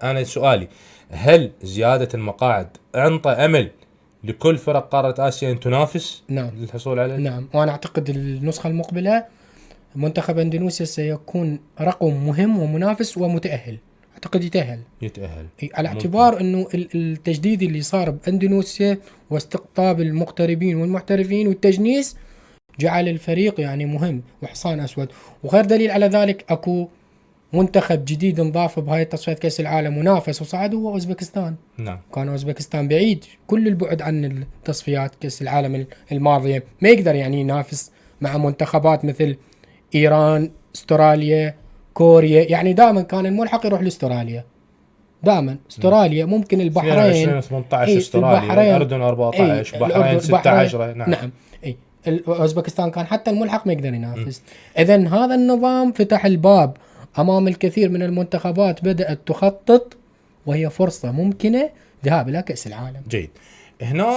لا انا سؤالي، هل زياده المقاعد انطى امل لكل فرق قاره اسيا ان تنافس نعم للحصول عليه؟ نعم، وانا اعتقد النسخة المقبلة منتخب اندونيسيا سيكون رقم مهم ومنافس ومتأهل، اعتقد يتأهل. يتاهل. على ممكن. اعتبار انه التجديد اللي صار باندونيسيا واستقطاب المغتربين والمحترفين والتجنيس جعل الفريق يعني مهم وحصان اسود. وغير دليل على ذلك اكو منتخب جديد انضاف بهاي تصفيات كأس العالم ونافس وصعد، هو اوزبكستان. نعم. كان اوزبكستان بعيد كل البعد عن التصفيات كأس العالم الماضية، ما يقدر يعني ينافس مع منتخبات مثل ايران، استراليا، كوريا. يعني دائما كان الملحق يروح لاستراليا، دائما استراليا، ممكن البحرين. 22 18 اي استراليا، البحرين، الاردن اي 14، الاردن، بحرين البحرين. 16. نعم. نعم. اي اوزبكستان كان حتى الملحق ما يقدر ينافس. اذا هذا النظام فتح الباب امام الكثير من المنتخبات، بدأت تخطط وهي فرصة ممكنة ذهاب الى كأس العالم. جيد. هنا